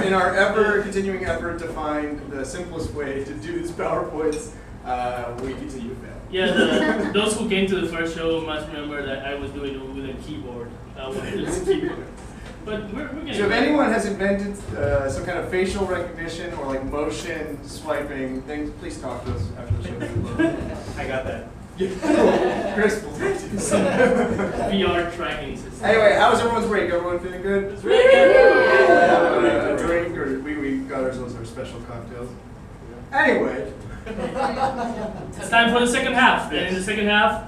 in our ever-continuing effort to find the simplest way to do these PowerPoints, we continue to fail. Yeah, those who came to the first show must remember that I was doing it with a keyboard. But we're getting So if anyone has invented some kind of facial recognition or like motion swiping things, please talk to us after the show. I got that. Chris will talk to you. VR tracking system. Anyway, how was everyone's break? Everyone feeling good? It's really good. A drink, or we got ourselves our special cocktails. Anyway. It's time for the second half. And in the second half,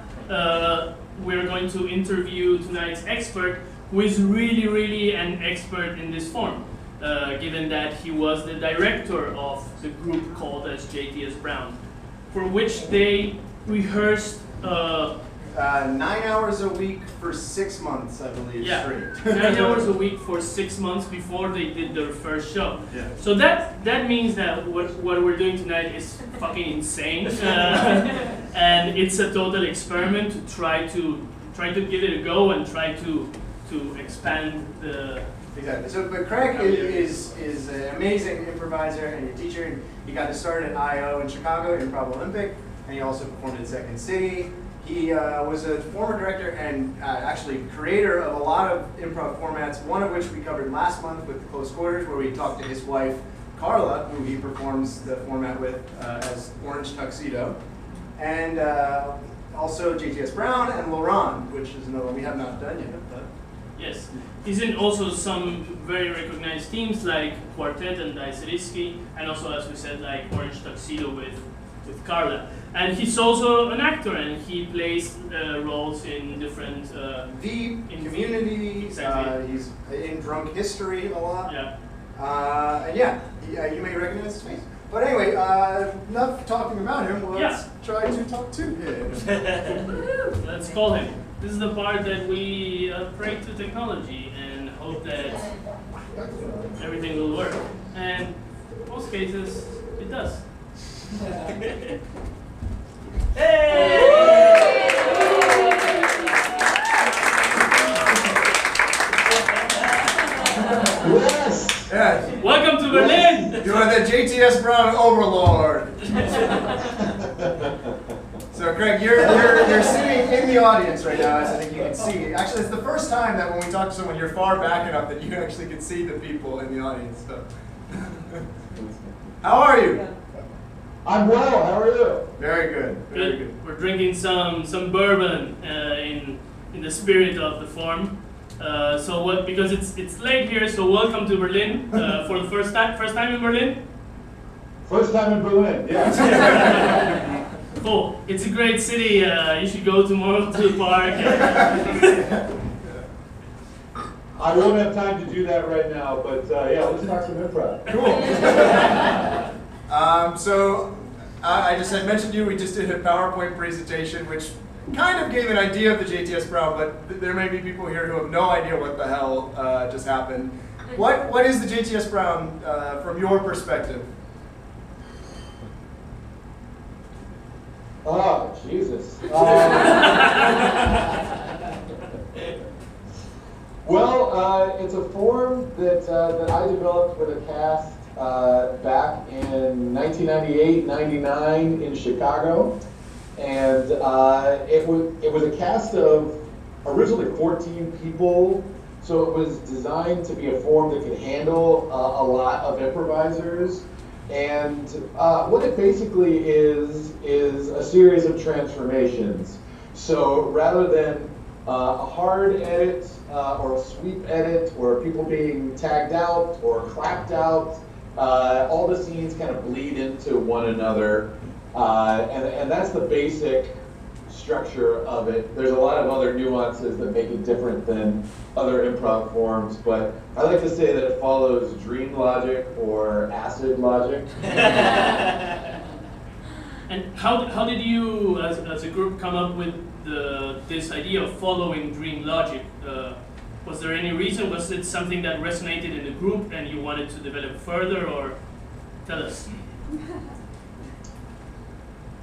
we're going to interview tonight's expert, who is really an expert in this form, given that he was the director of the group called as JTS Brown, for which they rehearsed 9 hours a week for 6 months, I believe, straight. 9 hours a week for 6 months before they did their first show. Yeah. So that means that what we're doing tonight is fucking insane, and it's a total experiment to try to give it a go and try to expand the. Exactly. So, but Craig is an amazing improviser and a teacher. And he got to start at I.O. in Chicago, Improv Olympic, and he also performed in Second City. He was a former director and actually creator of a lot of improv formats, one of which we covered last month with Close Quarters, where we talked to his wife, Carla, who he performs the format with as Orange Tuxedo, and also JTS Brown and Laurent, which is another one we have not done yet. But Yes. He's in also some very recognized teams like Quartet and Daiserisky, and also, as we said, like Orange Tuxedo with Carla. And he's also an actor, and he plays roles in different... Veep, in Community, exactly. He's in Drunk History a lot. Yeah. And you may recognize his face. But anyway, enough talking about him. Let's try to talk to him. Let's call him. This is the part that we pray to technology and hope that everything will work. And in most cases, it does. Hey! Yes! Yeah. Welcome to Berlin! You are the JTS Brown overlord. So Craig, you're sitting in the audience right now, as I think you can see. Actually, it's the first time that when we talk to someone, you're far back enough that you actually can see the people in the audience. So. How are you? I'm well. How are you? Very good. Very good. We're drinking some bourbon in the spirit of the form. Because it's late here, so welcome to Berlin for the first time in Berlin. First time in Berlin. Yeah. Cool. It's a great city. You should go tomorrow to the park. I won't have time to do that right now, but yeah, let's talk some improv. Cool. So I just had mentioned you. We just did a PowerPoint presentation, which kind of gave an idea of the JTS Brown, but there may be people here who have no idea what the hell just happened. What is the JTS Brown from your perspective? Oh, Jesus. Well, it's a form that I developed with a cast back in 1998-99 in Chicago. And it was a cast of originally 14 people, so it was designed to be a form that could handle a lot of improvisers. And what it basically is a series of transformations. So rather than a hard edit or a sweep edit or people being tagged out or clapped out, all the scenes kind of bleed into one another. And that's the basic structure of it. There's a lot of other nuances that make it different than other improv forms, but I like to say that it follows dream logic or acid logic. And how did you, as a group, come up with this idea of following dream logic? Was there any reason? Was it something that resonated in the group and you wanted to develop further, or tell us?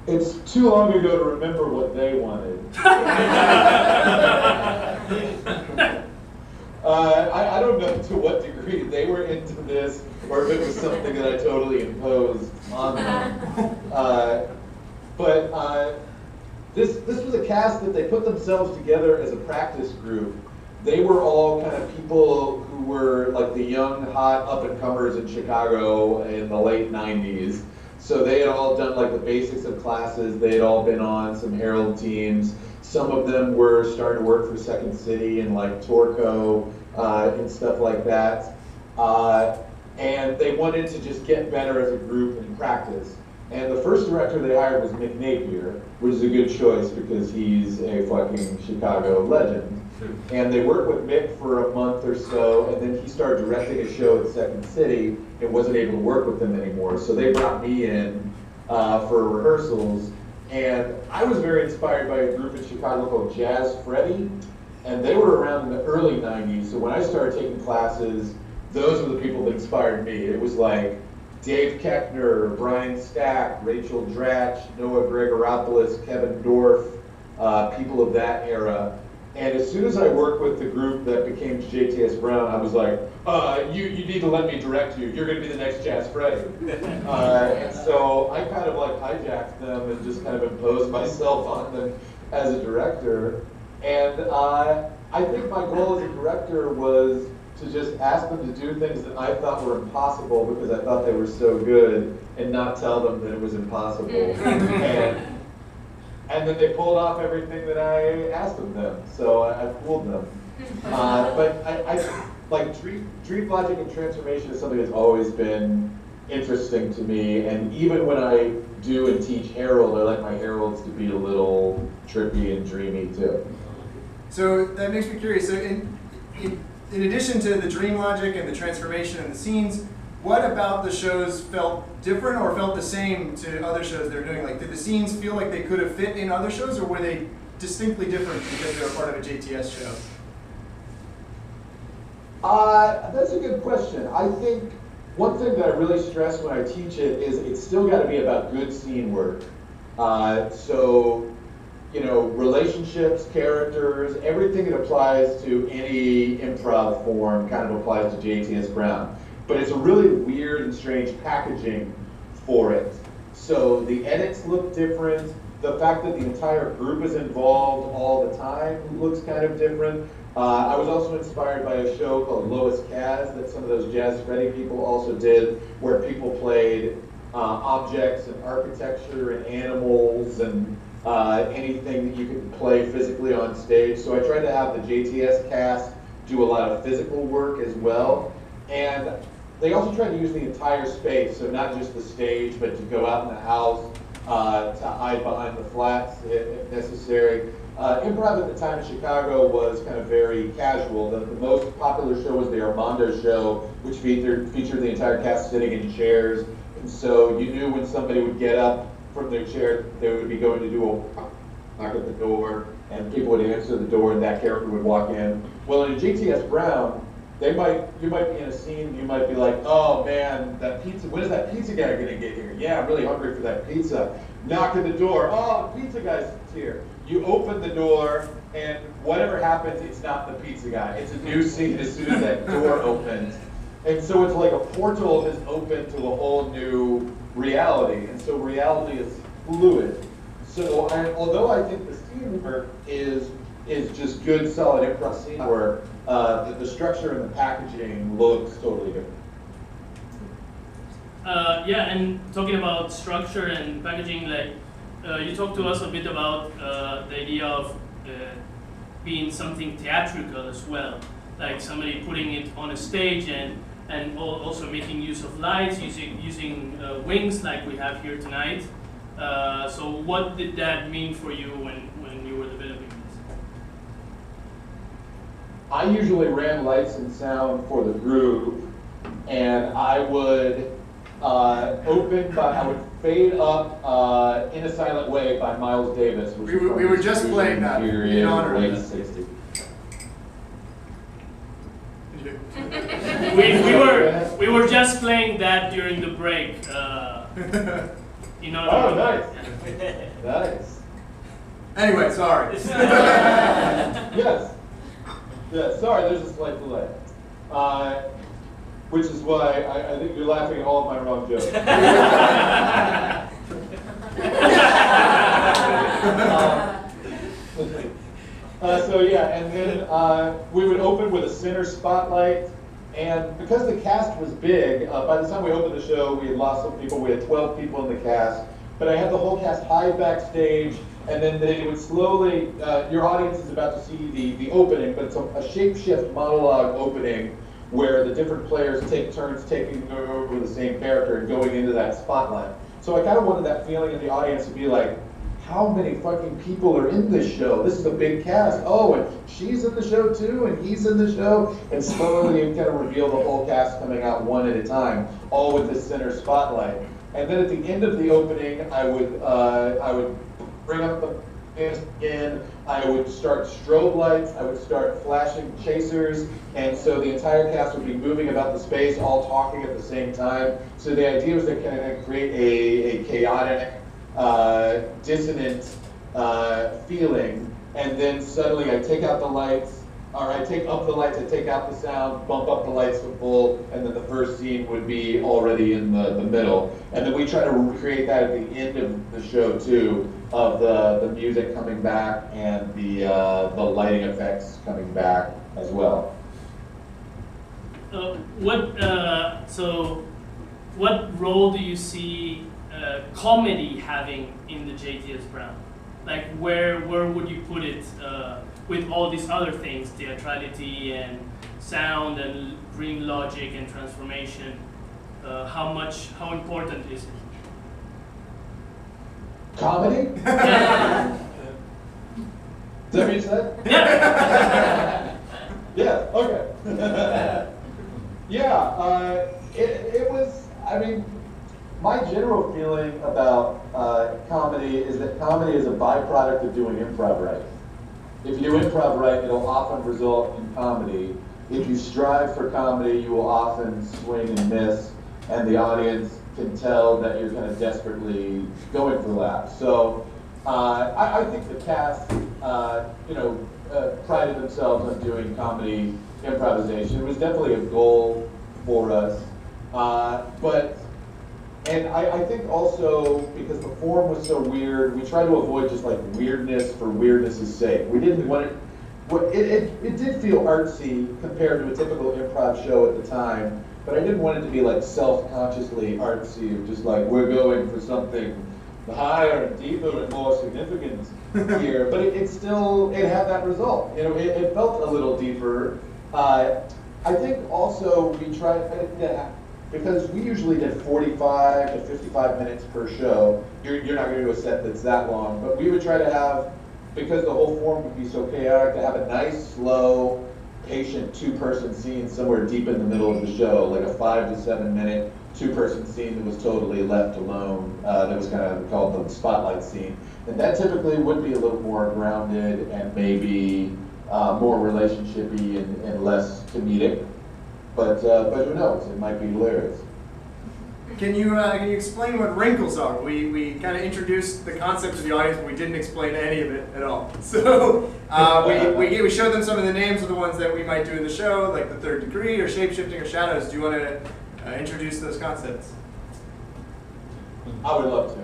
It's too long ago to remember what they wanted. I don't know to what degree they were into this, or if it was something that I totally imposed on them. This was a cast that they put themselves together as a practice group. They were all kind of people who were like the young, hot up-and-comers in Chicago in the late 90s. So they had all done like the basics of classes. They had all been on some Herald teams. Some of them were starting to work for Second City and like Torco and stuff like that. And they wanted to just get better as a group and practice. And the first director they hired was Mick Napier, which is a good choice because he's a fucking Chicago legend. And they worked with Mick for a month or so, and then he started directing a show at Second City and wasn't able to work with them anymore. So they brought me in for rehearsals. And I was very inspired by a group in Chicago called Jazz Freddy, and they were around in the early 90s. So when I started taking classes, those were the people that inspired me. It was like Dave Keckner, Brian Stack, Rachel Dratch, Noah Gregoropoulos, Kevin Dorff, people of that era. And as soon as I worked with the group that became JTS Brown, I was like, you need to let me direct you. You're going to be the next Jazz Freddy. And so I kind of like hijacked them and just kind of imposed myself on them as a director. And I think my goal as a director was to just ask them to do things that I thought were impossible because I thought they were so good and not tell them that it was impossible. And then they pulled off everything that I asked of them, so I fooled them. But I like dream logic and transformation is something that's always been interesting to me, and even when I do and teach Herald, I like my Heralds to be a little trippy and dreamy too. So that makes me curious. So in addition to the dream logic and the transformation and the scenes, what about the shows felt different or felt the same to other shows they're doing? Like, did the scenes feel like they could have fit in other shows, or were they distinctly different because they were part of a JTS show? That's a good question. I think one thing that I really stress when I teach it is it's still got to be about good scene work. So, you know, relationships, characters, everything that applies to any improv form kind of applies to JTS Brown. But it's a really weird and strange packaging for it. So the edits look different. The fact that the entire group is involved all the time looks kind of different. I was also inspired by a show called Lois Kaz that some of those Jazz Freddy people also did, where people played objects and architecture and animals and anything that you could play physically on stage. So I tried to have the JTS cast do a lot of physical work as well. And they also tried to use the entire space, so not just the stage, but to go out in the house, to hide behind the flats if necessary. Improv at the time in Chicago was kind of very casual. The most popular show was the Armando show, which featured the entire cast sitting in chairs. And so you knew when somebody would get up from their chair, they would be going to do a knock at the door, and people would answer the door, and that character would walk in. Well, in a JTS Brown, you might be in a scene, you might be like, oh man, that pizza, when is that pizza guy gonna get here? Yeah, I'm really hungry for that pizza. Knock at the door, oh, the pizza guy's here. You open the door, and whatever happens, it's not the pizza guy. It's a new scene as soon as that door opens. And so it's like a portal has opened to a whole new reality. And so reality is fluid. So although I think the scene work is just good, solid improv scene work, the structure and the packaging looks totally different. Yeah, and talking about structure and packaging, like you talked to us a bit about the idea of being something theatrical as well, like somebody putting it on a stage and also making use of lights, using wings like we have here tonight. So what did that mean for you when you were developing this? I usually ran lights and sound for the group, and I would I would fade up In a Silent Way by Miles Davis. Which we were just playing that in honor of late that. 60s. we were just playing that during the break. Oh, nice. Nice. Anyway, sorry. Yes. Yeah, sorry, there's a slight delay. Which is why I think you're laughing at all of my wrong jokes. So yeah, and then we would open with a center spotlight. And because the cast was big, by the time we opened the show, we had lost some people. We had 12 people in the cast. But I had the whole cast hide backstage, and then they would slowly, your audience is about to see the opening, but it's a shape-shift monologue opening where the different players take turns taking over the same character and going into that spotlight. So I kind of wanted that feeling in the audience to be like, how many fucking people are in this show? This is a big cast. Oh, and she's in the show too, and he's in the show. And slowly you kind of reveal the whole cast coming out one at a time, all with this center spotlight. And then at the end of the opening, I would bring up the fans again. I would start strobe lights. I would start flashing chasers. And so the entire cast would be moving about the space, all talking at the same time. So the idea was to kind of create a chaotic, dissonant feeling, and then suddenly I take out the lights, or I take up the lights, I take out the sound, bump up the lights to full, and then the first scene would be already in the middle. And then we try to recreate that at the end of the show too, of the music coming back and the lighting effects coming back as well. What role do you see comedy having in the JTS brand? Like where would you put it with all these other things, theatrality and sound and dream logic and transformation? How important is it? Comedy? Yeah. Is that what you said? Yeah. Yeah, okay. Yeah, it was, I mean, my general feeling about comedy is that comedy is a byproduct of doing improv right. If you do improv right, it'll often result in comedy. If you strive for comedy, you will often swing and miss, and the audience can tell that you're kind of desperately going for laughs. So I think the cast, prided themselves on doing comedy improvisation. It was definitely a goal for us, And I think also, because the form was so weird, we tried to avoid just like weirdness for weirdness' sake. We didn't want it, it did feel artsy compared to a typical improv show at the time, but I didn't want it to be like self-consciously artsy, just like we're going for something higher and deeper and more significant here. But it had that result. You know, it felt a little deeper. I think also we tried, because we usually did 45 to 55 minutes per show. You're not going to do a set that's that long, but we would try to have, because the whole form would be so chaotic, to have a nice, slow, patient two-person scene somewhere deep in the middle of the show, like a 5 to 7 minute two-person scene that was totally left alone. That was kind of called the spotlight scene. And that typically would be a little more grounded and maybe more relationshipy and less comedic. But who knows? It might be hilarious. Can you explain what wrinkles are? We kind of introduced the concept to the audience, but we didn't explain any of it at all. So we showed them some of the names of the ones that we might do in the show, like the third degree or shapeshifting or shadows. Do you want to introduce those concepts? I would love to.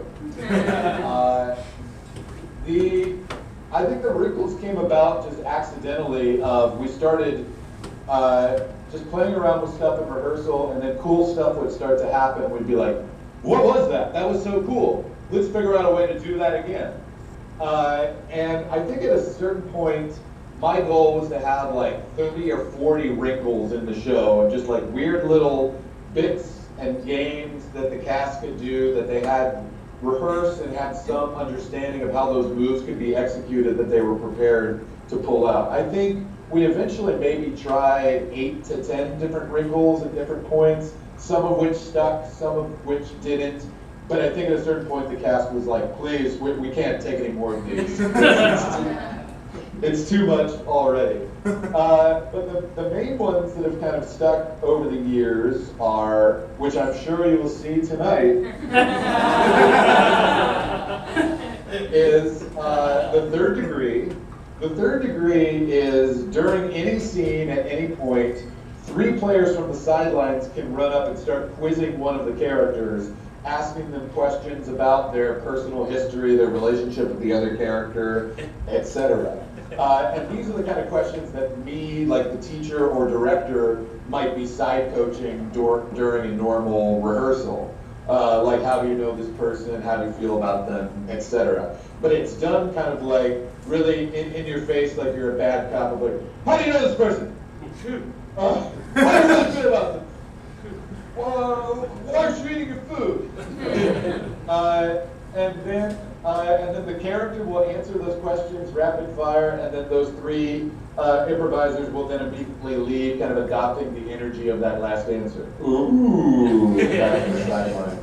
I think the wrinkles came about just accidentally. We started just playing around with stuff in rehearsal, and then cool stuff would start to happen. We'd be like, what was that? That was so cool. Let's figure out a way to do that again. And I think at a certain point, my goal was to have like 30 or 40 wrinkles in the show, and just like weird little bits and games that the cast could do, that they had rehearsed and had some understanding of how those moves could be executed, that they were prepared to pull out. I think we eventually maybe tried 8 to 10 different wrinkles at different points, some of which stuck, some of which didn't. But I think at a certain point the cast was like, please, we can't take any more of these. It's too much already. But the main ones that have kind of stuck over the years are, which I'm sure you will see tonight, is the third degree, The third degree is during any scene at any point, 3 players from the sidelines can run up and start quizzing one of the characters, asking them questions about their personal history, their relationship with the other character, etc. And these are the kind of questions that me, like the teacher or director, might be side coaching during a normal rehearsal. Like, how do you know this person? How do you feel about them, etc. But it's done kind of like really in your face, like you're a bad cop. Like, how do you know this person? What do you really feel about them? Why aren't you eating your food? And then the character will answer those questions rapid fire, and then those 3 improvisers will then immediately leave, kind of adopting the energy of that last answer. Ooh, back in the sideline.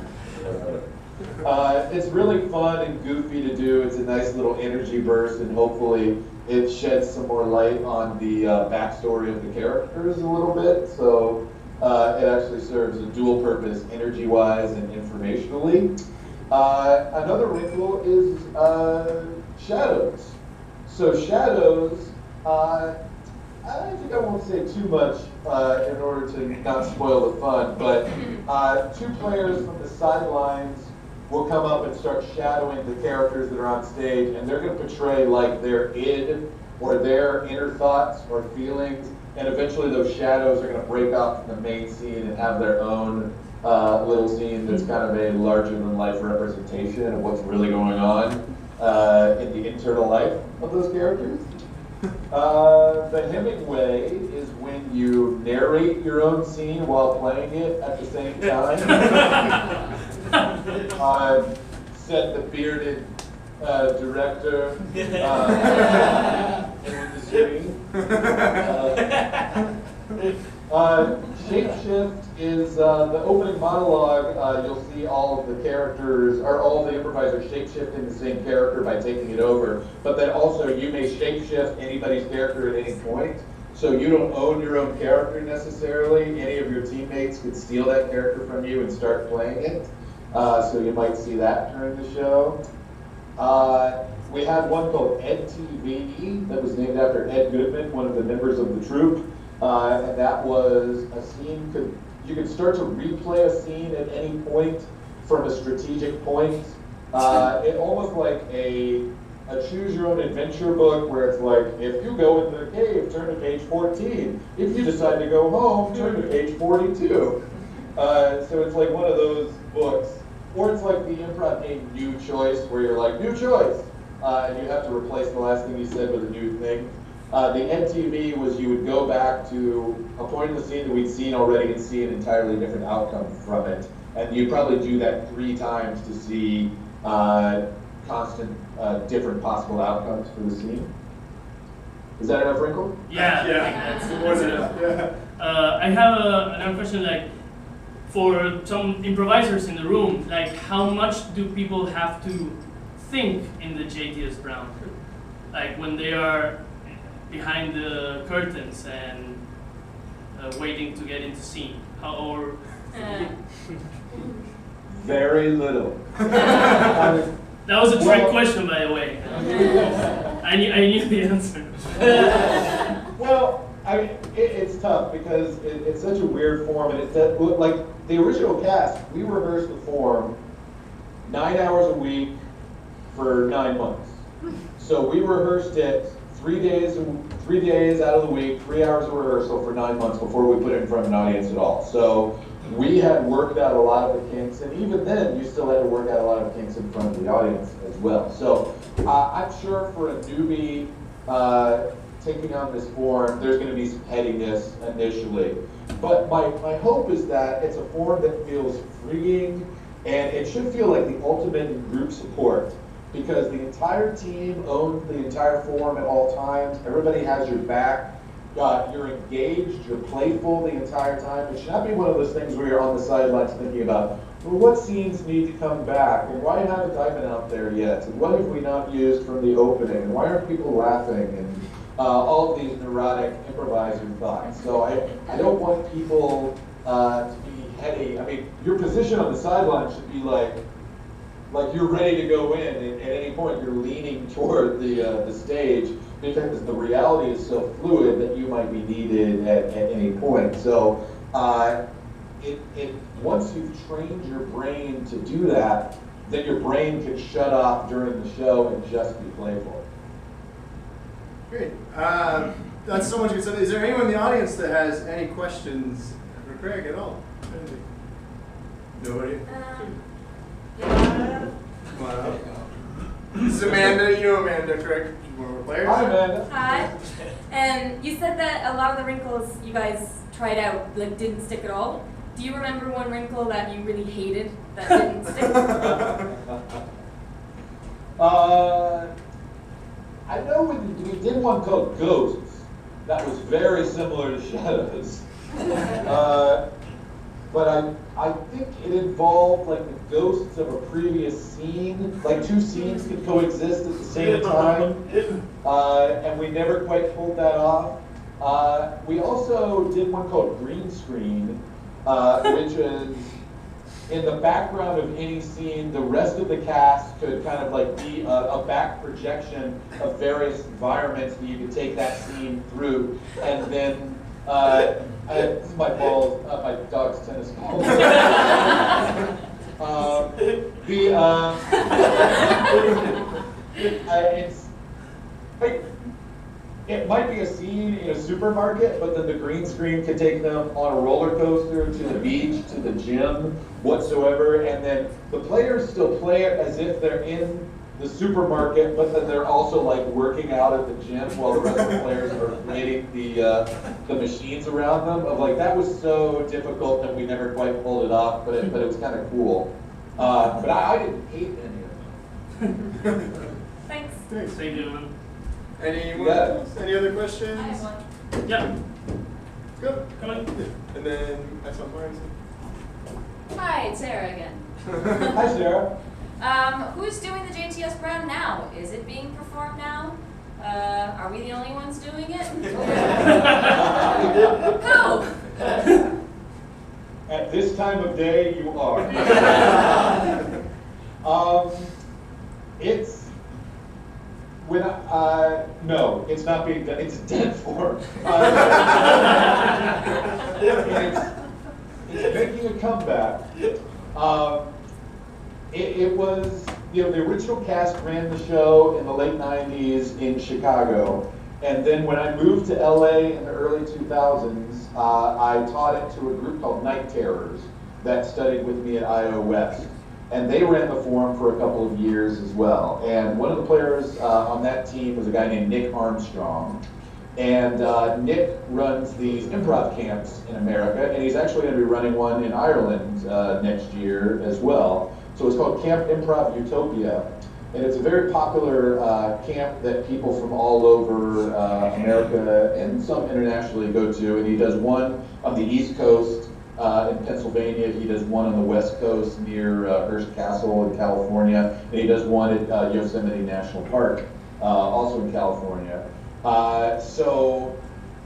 It's really fun and goofy to do. It's a nice little energy burst, and hopefully it sheds some more light on the backstory of the characters a little bit. So it actually serves a dual purpose, energy-wise and informationally. Another wrinkle is shadows. So shadows, I think I won't say too much in order to not spoil the fun, but 2 players from the sidelines will come up and start shadowing the characters that are on stage, and they're going to portray like their id or their inner thoughts or feelings, and eventually those shadows are going to break off from the main scene and have their own little scene that's kind of a larger-than-life representation of what's really going on in the internal life of those characters. The Hemingway is when you narrate your own scene while playing it at the same time. Set the bearded director in the screen. Shapeshift is the opening monologue. You'll see all of the characters, or all the improvisers shapeshift in the same character by taking it over. But then also you may shapeshift anybody's character at any point. So you don't own your own character necessarily. Any of your teammates could steal that character from you and start playing it. So you might see that during the show. We had one called Ed TV that was named after Ed Goodman, one of the members of the troupe. And that was a scene, you could start to replay a scene at any point from a strategic point. It almost like a choose your own adventure book where it's like, if you go into the cave, turn to page 14. If you decide to go home, turn to page 42. So it's like one of those books. Or it's like the improv game New Choice, where you're like, new choice! And you have to replace the last thing you said with a new thing. The NTV was you would go back to a point in the scene that we'd seen already and see an entirely different outcome from it. And you'd probably do that 3 times to see constant different possible outcomes for the scene. Is that enough wrinkle? Yeah. That's more than enough. Yeah. I have another question, like, for some improvisers in the room, like, how much do people have to think in the JTS Brown? Like, when they are behind the curtains and waiting to get into scene? Very little. That was a trick question, by the way. I knew the answer. Well, I mean, it's tough because it's such a weird form, and it's like the original cast. We rehearsed the form 9 hours a week for 9 months. So we rehearsed it 3 days out of the week, 3 hours of rehearsal for 9 months before we put it in front of an audience at all. So we had worked out a lot of the kinks, and even then, you still had to work out a lot of kinks in front of the audience as well. So I'm sure for a newbie taking on this form, there's going to be some headiness initially. But my hope is that it's a form that feels freeing, and it should feel like the ultimate in group support, because the entire team owns the entire form at all times. Everybody has your back. You're engaged, you're playful the entire time. It should not be one of those things where you're on the sidelines thinking about, well, what scenes need to come back? And why haven't I been out there yet? And what have we not used from the opening? And why aren't people laughing? And all of these neurotic improviser thoughts. So I don't want people to be heady. I mean, your position on the sideline should be like you're ready to go in, and at any point you're leaning toward the stage. because the reality is so fluid that you might be needed at any point. So once you've trained your brain to do that, then your brain can shut off during the show and just be playful. Great. That's so much good stuff. Is there anyone in the audience that has any questions for Craig at all? Nobody? Yeah. Come on up. This is Amanda. You know Amanda, correct? One of our players. Hi, Amanda. Hi. And you said that a lot of the wrinkles you guys tried out like didn't stick at all. Do you remember one wrinkle that you really hated that didn't stick? I know we did one called Ghosts that was very similar to Shadows. But I think it involved like the ghosts of a previous scene. Like two scenes could coexist at the same time. And we never quite pulled that off. We also did one called Green Screen, which is in the background of any scene, the rest of the cast could kind of like be a back projection of various environments that you could take that scene through. And then, this is my balls, my dog's tennis ball. It's like, it might be a scene in a supermarket, but then the green screen could take them on a roller coaster to the beach, to the gym, whatsoever, and then the players still play it as if they're in the supermarket, but then they're also like working out at the gym while the rest of the players are creating the machines around them. Of like, that was so difficult that we never quite pulled it off, but it was kind of cool. But I didn't hate any of them. Thanks. Thanks. Thank you, man. Anyone Yeah. else? Any other questions? I have one. Yeah, Go. come on. And then I saw Martin. Hi, it's Sarah again. Hi, Sarah. Who's doing the JTS Brown now? Is it being performed now? Are we the only ones doing it? Who? At this time of day, you are. It's when no, it's not being done. It's dead form. It's making a comeback. It was, the original cast ran the show in the late 90s in Chicago. And then when I moved to LA in the early 2000s, I taught it to a group called Night Terrors that studied with me at IO West. And they ran the forum for a couple of years as well. And one of the players on that team was a guy named Nick Armstrong. And Nick runs these improv camps in America, and he's actually going to be running one in Ireland next year as well. So it's called Camp Improv Utopia. And it's a very popular camp that people from all over America and some internationally go to. And he does one on the East Coast in Pennsylvania. He does one on the West Coast near Hearst Castle in California. And he does one at Yosemite National Park, also in California. So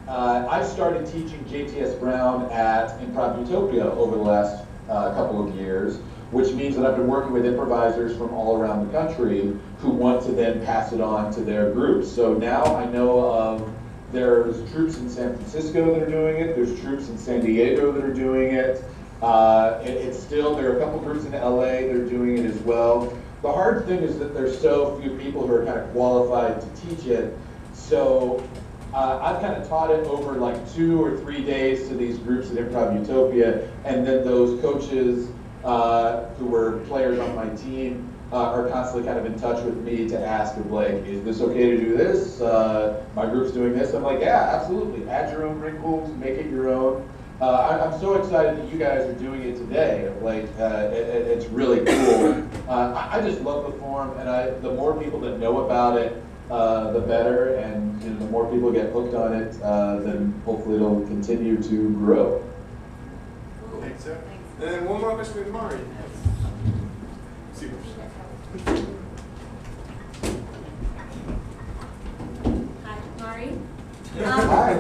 I've started teaching JTS Brown at Improv Utopia over the last couple of years, which means that I've been working with improvisers from all around the country who want to then pass it on to their groups. So now I know of, there's troops in San Francisco that are doing it, there's troops in San Diego that are doing it. It's still, there are a couple groups in LA that are doing it as well. The hard thing is that there's so few people who are kind of qualified to teach it. So I've kind of taught it over like 2 or 3 days to these groups at Improv Utopia, and then those coaches who were players on my team are constantly kind of in touch with me to ask of like, is this okay to do this? My group's doing this. I'm like, yeah, absolutely. Add your own wrinkles, make it your own. I'm so excited that you guys are doing it today. Like, it's really cool. I just love the forum, and the more people that know about it, the better. And the more people get hooked on it, then hopefully it'll continue to grow. Thanks, sir. And then one more question with Mari. Super. Hi, Mari. Hi.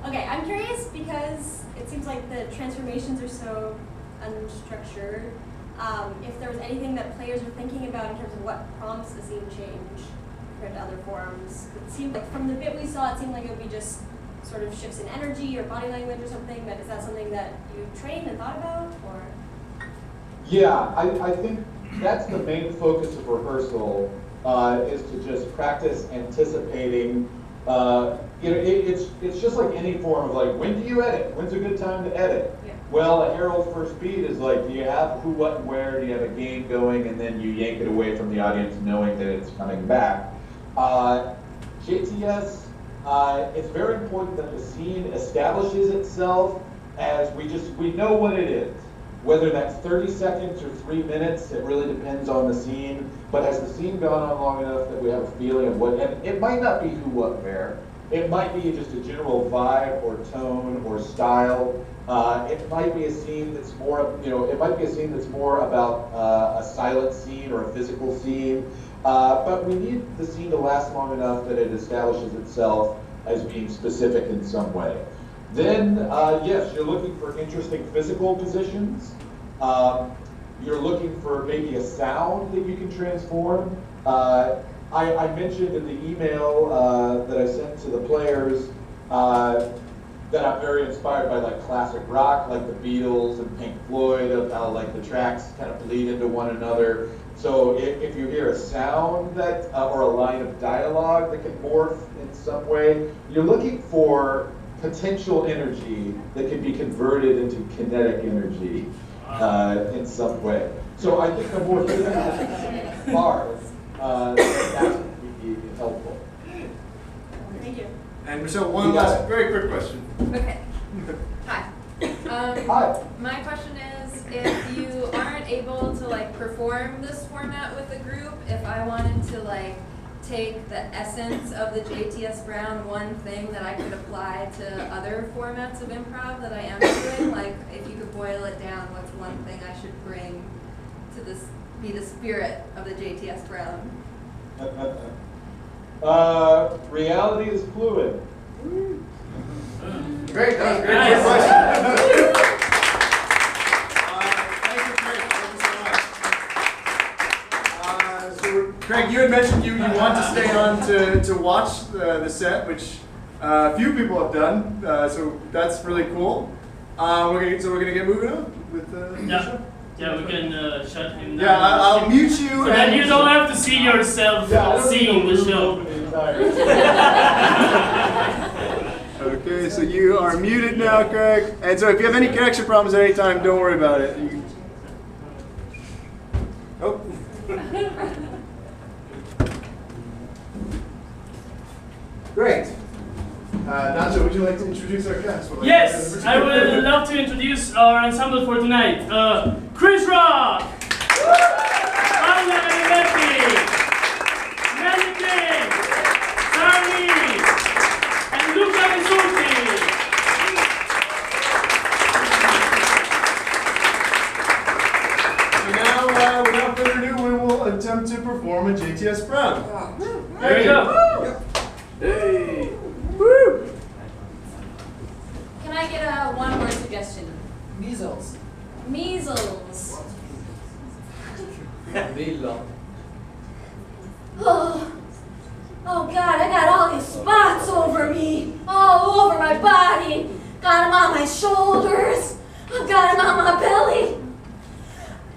Okay, I'm curious because it seems like the transformations are so unstructured. If there was anything that players are thinking about in terms of what prompts a scene change, compared to other forms? It seemed like from the bit we saw, it seemed like it would be just sort of shifts in energy or body language or something, but is that something that you trained and thought about, or? Yeah, I think that's the main focus of rehearsal, is to just practice anticipating. It's just like any form of like, when do you edit? When's a good time to edit? Yeah. Well, a Herald first beat is like, do you have who, what, and where? Do you have a game going? And then you yank it away from the audience knowing that it's coming back. JTS, it's very important that the scene establishes itself as we know what it is. Whether that's 30 seconds or 3 minutes, it really depends on the scene. But has the scene gone on long enough that we have a feeling of what, and it might not be who, what, where. It might be just a general vibe or tone or style. It might be a scene that's more, it might be a scene that's more about a silent scene or a physical scene. But we need the scene to last long enough that it establishes itself as being specific in some way. Then, yes, you're looking for interesting physical positions. You're looking for maybe a sound that you can transform. I mentioned in the email that I sent to the players that I'm very inspired by like classic rock, like the Beatles and Pink Floyd, of how like the tracks kind of bleed into one another. So if you hear a sound that, or a line of dialogue that can morph in some way, you're looking for potential energy that can be converted into kinetic energy in some way. So I think the more physical part, that would be helpful. Thank you. And Michelle, one last very quick question. Okay. Hi. Hi. My question is, if you aren't able to like perform this format with a group, if I wanted to like take the essence of the JTS Brown, one thing that I could apply to other formats of improv that I am doing, like if you could boil it down, what's one thing I should bring to this, be the spirit of the JTS Brown? Reality is fluid. Great, that was a great Nice. question. Thank you, Craig. Thank you so much. So, Craig, you had mentioned you want to stay on to watch the set, which a few people have done. So that's really cool. We're gonna get moving on with the show. Yeah, we can shut him down. Yeah, I'll mute you. So then you don't have to see yourself seeing the show. Okay, so you are muted now, Craig. And so if you have any connection problems at any time, don't worry about it. Oh. Great. Nacho, would you like to introduce our cast? Yes, I would love to introduce our ensemble for tonight. Chris Rock, Paula Olivetti, Manny James, Sari, and Luca Misurti. So now, without further ado, we will attempt to perform a JTS Brown. There you go. Hey. Woo! Can I get a one-word suggestion? Measles. Measles. Oh God, I got all these spots over me, all over my body. Got them on my shoulders. I've got them on my belly.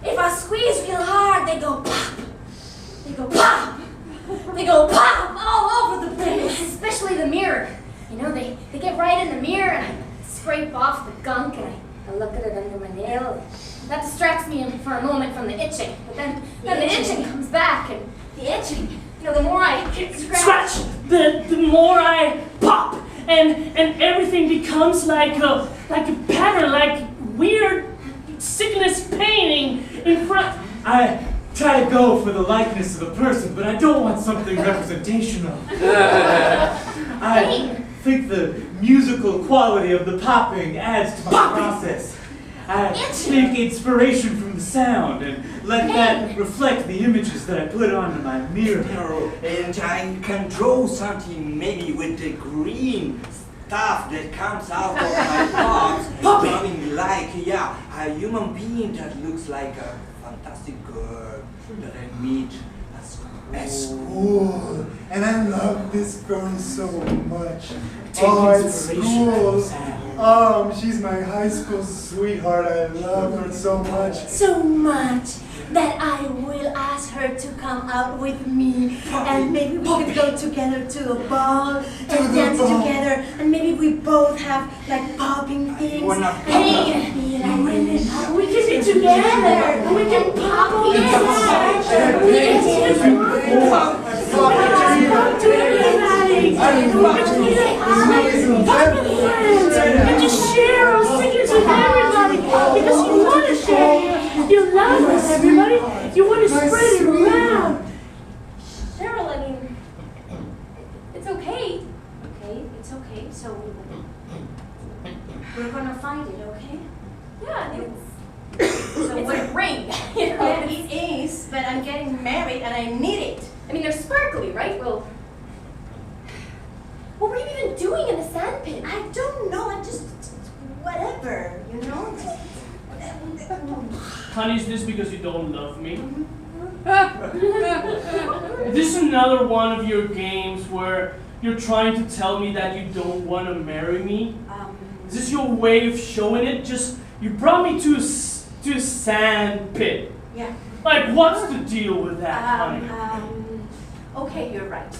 If I squeeze real hard, they go pop. They go pop. They go pop all over the place. Especially the mirror. You know, they get right in the mirror and I scrape off the gunk and I look at it under my nail. That distracts me for a moment from the itching. But then the itching comes back and the itching, the more I Scratch, the more I pop, and everything becomes like a pattern, like weird sickness painting in front. I try to go for the likeness of a person, but I don't want something representational. I think the musical quality of the popping adds to my process. I take inspiration from the sound and let that reflect the images that I put onto my mirror. And I can draw something maybe with the green stuff that comes out of my palms, drawing like, a human being that looks like a fantastic girl that I meet at at school. And I love this girl so much. Take At inspiration school. from Sam. She's my high school sweetheart. I love her so much. So much that I will ask her to come out with me, and maybe we could go together to a ball and dance together, and maybe we both have like popping things. Hey, be like women. We can be together. We can pop and just share our secrets with everybody because you want to share. You love us, everybody. You want to spread it around. Cheryl, I mean, it's okay. Okay, it's okay. So we're gonna find it, okay? Yeah, So it's what? a ring. You know? Yeah, it is, but I'm getting married and I need it. I mean, they're sparkly, right? Well, what were you even doing in the sand pit? I don't know. I just whatever, you know. Honey, is this because you don't love me? This is another one of your games where you're trying to tell me that you don't want to marry me? Is this your way of showing it? Just, you brought me to a sand pit. Yeah. Like, what's the deal with that, honey? Okay, you're right.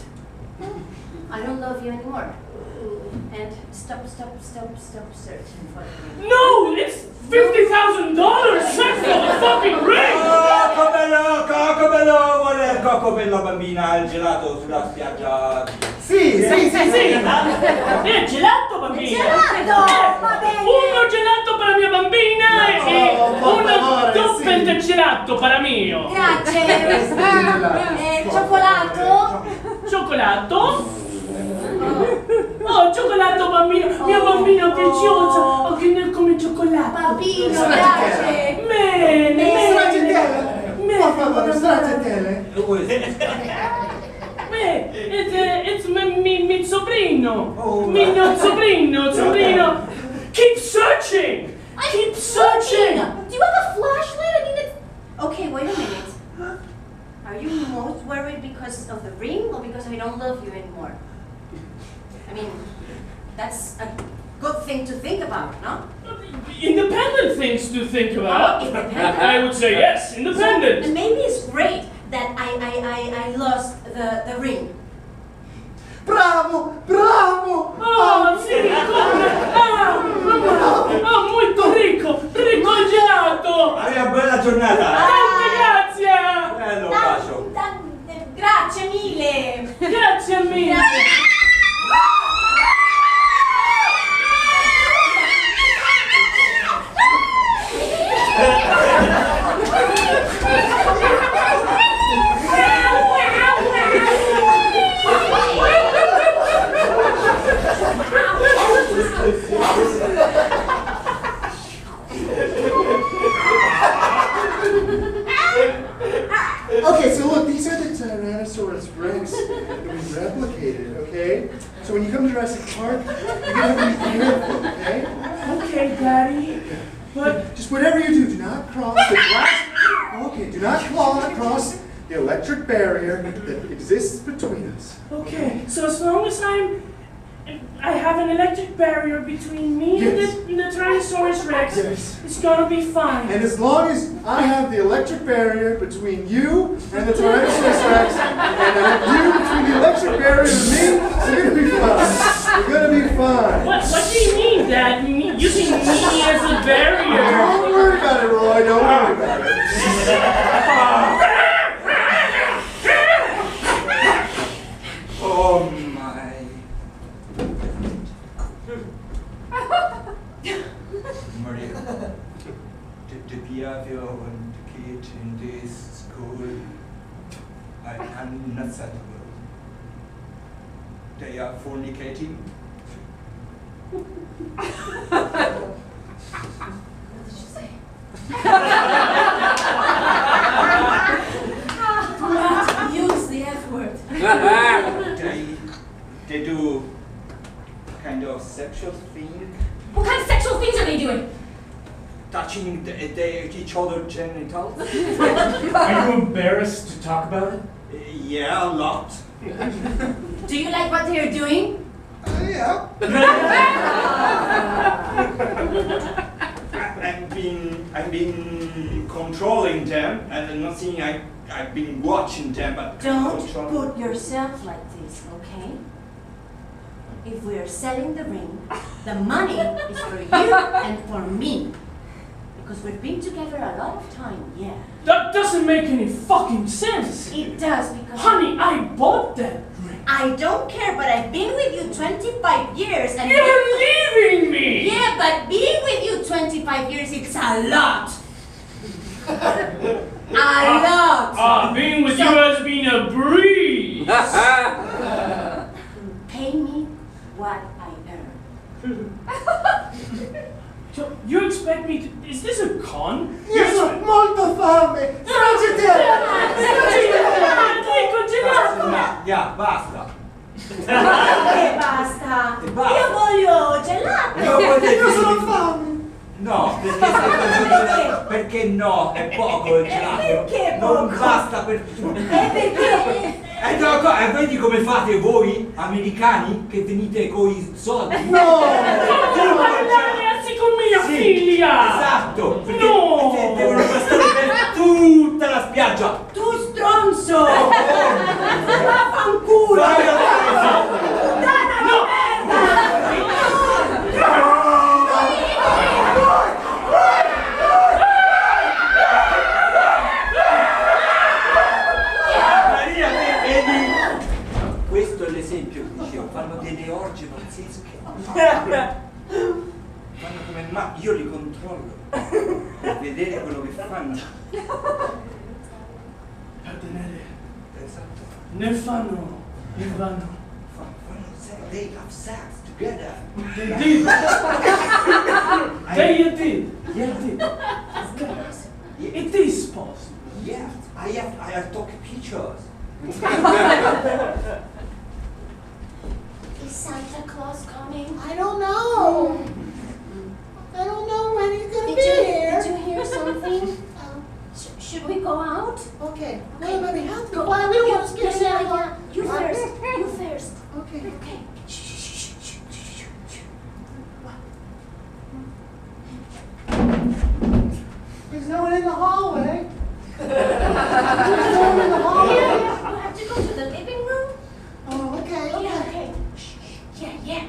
I don't love you anymore. And stop searching for me. No, it's $50,000 just for the fucking ring! Cocobello, vuole il cocobello bambina, il gelato sulla spiaggia. Sì. Gelato, bambina! Gelato, va bene. Uno gelato per la mia bambina e una doppel del gelato per mio! Grazie. Cioccolato? Cioccolato? Oh, cioccolato bambino! Mio bambino prezioso! Oh, che ne come cioccolato! Bambino, grazie. Bene! Per favore, stracciatelle. It's mi sobrino! Mio sobrino! Keep searching! Keep searching! Do you have a flashlight? I mean, it's... Okay, wait a minute. Are you most worried because of the ring or because I don't love you anymore? I mean, that's a good thing to think about, no? Independent things to think about. Independent? I would say yes, independent. And maybe it's great that I lost the ring. Bravo! Oh, sì, come? Molto ricco il gelato! Hai una bella giornata. Grazie! Bello, bacio. Grazie mille! Grazie mille! Okay, so look, these are the Tyrannosaurus Rex that we replicated, okay? So when you come to Jurassic Park, you're gonna have to be careful, okay? Okay, Daddy. But Just whatever you do not cross the glass. Okay, do not cross the electric barrier that exists between us. okay, so as long as I have an electric barrier between me Yes. and the Tyrannosaurus Rex, Yes. it's gonna be fine. And as long as I have the electric barrier between you and the Tyrannosaurus Rex, and I have you between the electric barrier and me, we're gonna be fine. We're gonna be fine. What do you mean, Dad? You mean using me as a barrier? Don't worry about it, Roy. Don't worry about it. Oh my. Maria, the behavior of the kid in this school are unacceptable. They are fornicating. Use the F word. They do kind of sexual thing, What kind of sexual things are they doing? touching each other genitals. Are you embarrassed to talk about it? Yeah, a lot. Do you like what they're doing? Yeah. I've been controlling them, and I'm not saying I've been watching them, but Don't controlling. put yourself like this, okay? If we are selling the ring, the money is for you and for me. Because we've been together a lot of time, yeah. That doesn't make any fucking sense. It does because... Honey, I bought that ring. I don't care, but I've been with you 25 years and... You're leaving me! Yeah, but being with you 25 years, it's a lot. A lot. Being with you has been a breeze. Pay me what I earn. So you expect me to... Is this a con? Io sono molto fame! Yeah, basta. Che basta? E basta. Io voglio gelato. Io sono fame! No, perché no, è poco il gelato. Perché Non poco? basta per tutti. Perché? E vedi come fate voi, americani, che venite con i soldi? No! Ragazzi con mia Sì, figlia! Esatto! Perché No! devono bastare per tutta la spiaggia! Tu stronzo! Vaffanculo! Vai a Puttana di Maria, vedi? Questo è l'esempio che dicevo, fanno delle orge pazzesche. Fanno come ma io li controllo per vedere quello che fanno. Esatto. Ne fanno. Fanno sex, they have sex together. They did. They did. Yeah. It is possible. Yeah, I have took pictures. Is Santa Claus coming? I don't know. I don't know when he's gonna Did be you here. hear something? Should we go out? Okay. Okay. Well, we have to. Why we don't want to scare Santa Claus. You first. You first. Okay. Okay. There's no one in the hallway. There's no one in the hallway. You have to go to the living room. Oh, okay. Yeah. Okay. Yeah.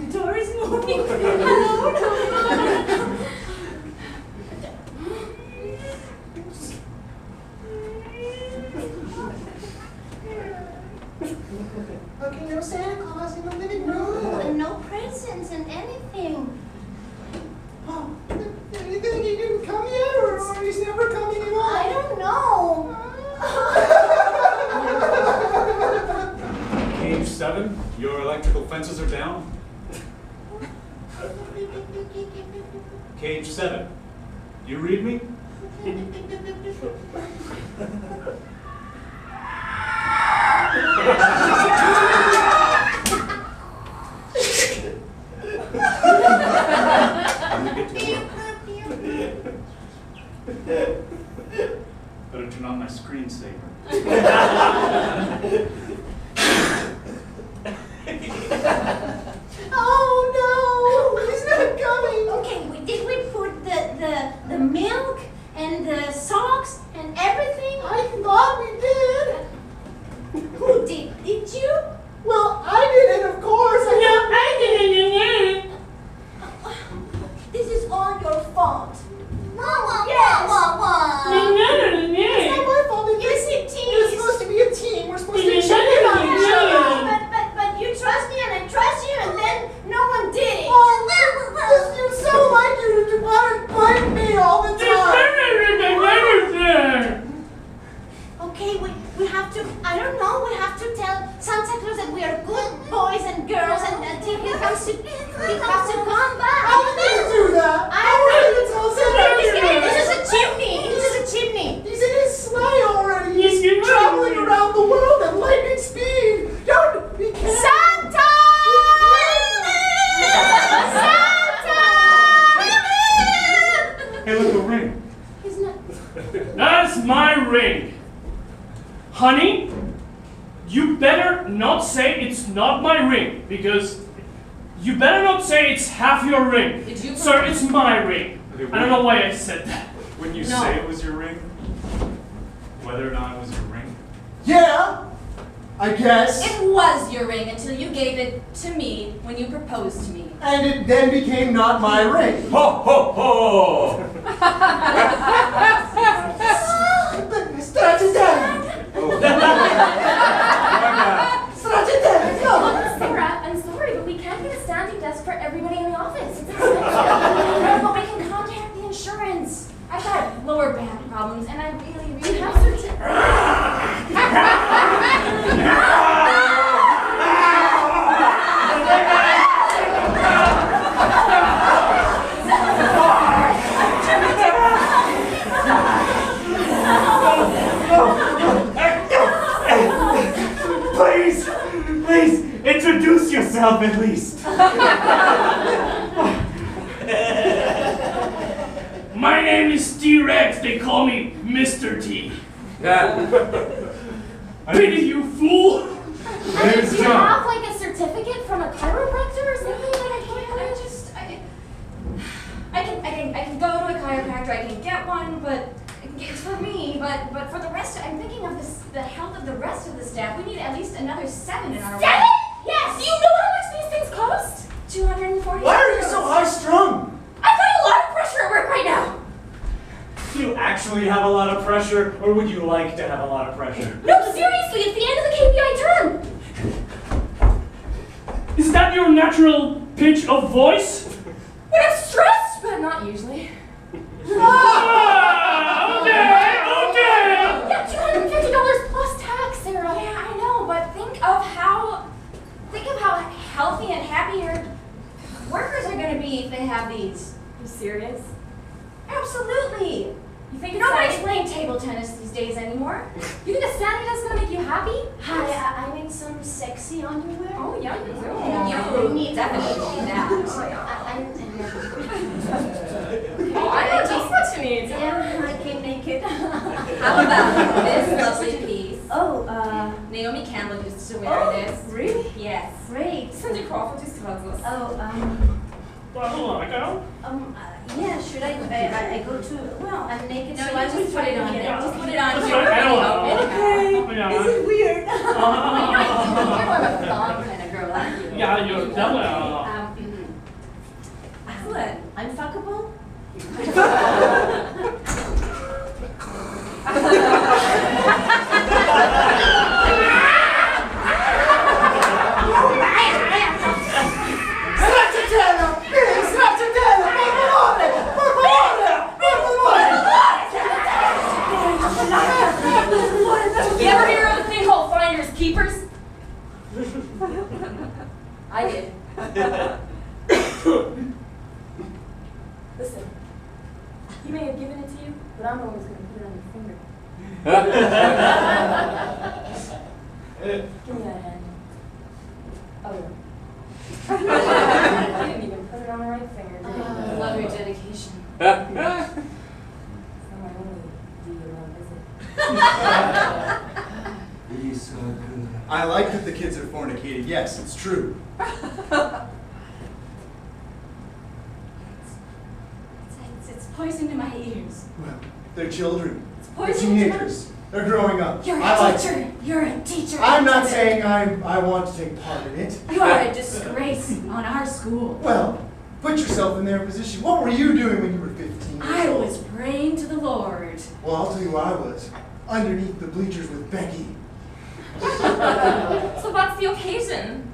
The door is moving. Hello. Okay, no Santa Claus in the living room. And no presents and anything. Oh, you think he didn't come yet, or he's never coming at all? I don't know. Cage 7, your electrical fences are down. Cage 7, you read me? I'm gonna get to work. Better turn on my screensaver. Oh no, he's not coming. Okay, did we put the milk and the socks and everything? I thought we did. Who did? Did you? Well, I did it, of course. I didn't. This is all your fault. Mama, Yes. Mama. It's not my fault. Yes, it ring. Honey, you better not say it's not my ring, because you better not say it's half your ring. Did you Sir, it's my ring. Okay, I don't know why I said that. When you No. say it was your ring, whether or not it was your ring, Yeah, I guess. It was your ring until you gave it to me when you proposed to me. And it then became not my ring. Ho ho ho! Start it down. Start it down. Go. Sarah, I'm sorry, but we can't get a standing desk for everybody in the office. It's expensive. But we can contact the insurance. I've got lower back problems, and I really have Please, introduce yourself at least. My name is T-Rex. They call me Mr. T. Pity you, fool! My name is Do you John. have like a certificate from a chiropractor or something? Like I can go to a chiropractor, I can get one, but it's for me, but for the rest, I'm thinking of the health of the rest of the staff. We need at least another 7 in our room. 7? Yes! Do you know how much these things cost? 240. Why are you so high-strung? I've got a lot of pressure at work right now. Do you actually have a lot of pressure, or would you like to have a lot of pressure? No, seriously, it's the end of the KPI term. Is that your natural pitch of voice? When I'm stressed, but not usually. Ah, okay. Yeah, $250 plus tax, Sarah. Yeah, I know, but think of how healthy and happy your workers are going to be if they have these. You serious? Absolutely. You think it's Nobody's standing? playing table tennis these days anymore. You think a standing desk is gonna make you happy? Hi, I need some sexy underwear. Oh yeah, you do. You need definitely that. Oh, I know just what you need. Yeah, I came naked. How about this lovely piece? Oh, Naomi Campbell used to wear oh, this. really? Yes. Great. Cindy Crawford used to wear this. Oh, Well, hold on, I go. yeah, should I go to, well, I'm naked, No, so you I just just put it on here. there. Just put it on That's here. fine, I don't Okay. Yeah. Is it weird? You're more of a thong kind of girl, aren't you? Yeah, you're definitely. Excellent. I'm fuckable? You ever hear of a thing called finders keepers? I did. Listen, he may have given it to you, but I'm the one who's going to put it on your finger. Give me that hand. Oh, yeah. You didn't even put it on the right finger, did you? I love your dedication. It's not my only do you love, is it? He's so good. I like that the kids are fornicating. Yes, it's true. It's poison to my ears. Well, they're children. They're poison to teenagers. They're growing up. You're I a like teacher. it. You're a teacher. I'm not saying I want to take part in it. You are a disgrace on our school. Well, put yourself in their position. What were you doing when you were 15 years I old? was praying to the Lord. Well, I'll tell you where I was. Underneath the bleachers with Becky. So what's the occasion?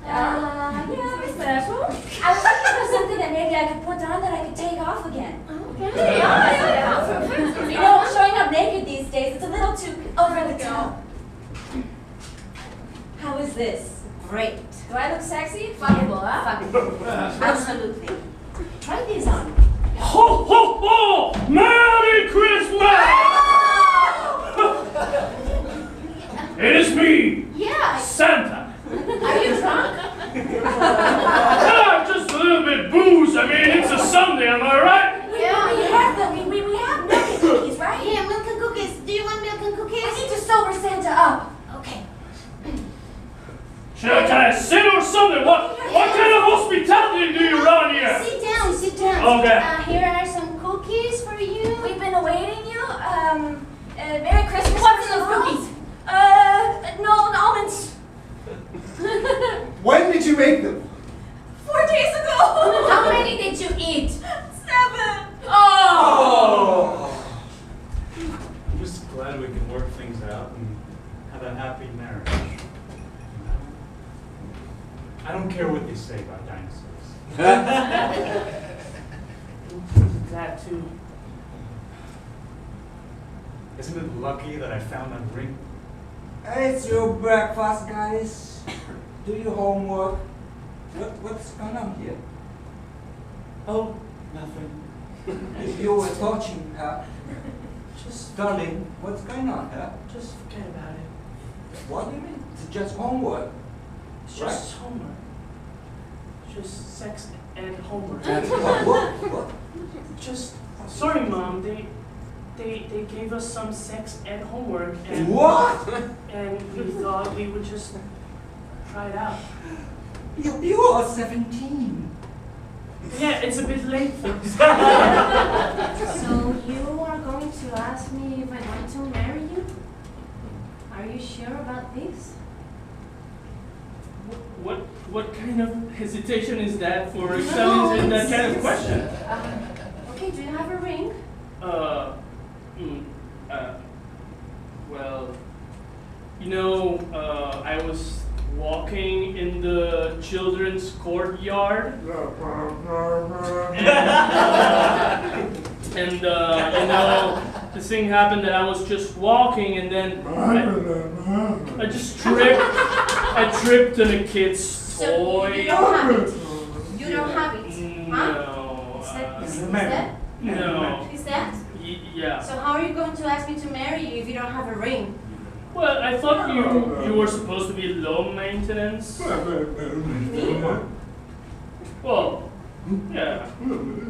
Yeah, special. I was looking for something that maybe I could put on that I could take off again. Okay. You know, showing up naked these days, it's a little too over the top. How is this? Great. Do I look sexy? Fuckable, huh? Fuckable. Absolutely. Try these on. Ho, ho, ho! Merry Christmas! It is me, Yeah. Santa. Are you drunk? Just a little bit booze. I mean, it's a Sunday, am I right? Yeah, we have them. We have naked cookies, right? Yeah, 8. 7. Oh! I'm just glad we can work things out and have a happy marriage. I don't care what they say about dinosaurs. That too. Isn't it lucky that I found that ring? It's your breakfast, guys. Do your homework. What's going on here? Oh, nothing. If you were touching her, just darling, what's going on here? Just forget about it. What do you mean? It's just homework. It's just homework. Just sex ed homework. What? Just sorry, Mom. They gave us some sex ed homework and What? and we thought we would just try it out. You are 17. Yeah, it's a bit late for us. So you are going to ask me if I want to marry you? Are you sure about this? What kind of hesitation is that for excelling in that kind of question? Okay, do you have a ring? Well, you know, I was walking in the children's courtyard, and you know, this thing happened that I was just walking, and then I just tripped. I tripped on a kid's toy. You don't have it. You don't have it. Huh? No. Is that? No. Is that? Yeah. So how are you going to ask me to marry you if you don't have a ring? Well, I thought you were supposed to be low maintenance. Me? Well, yeah.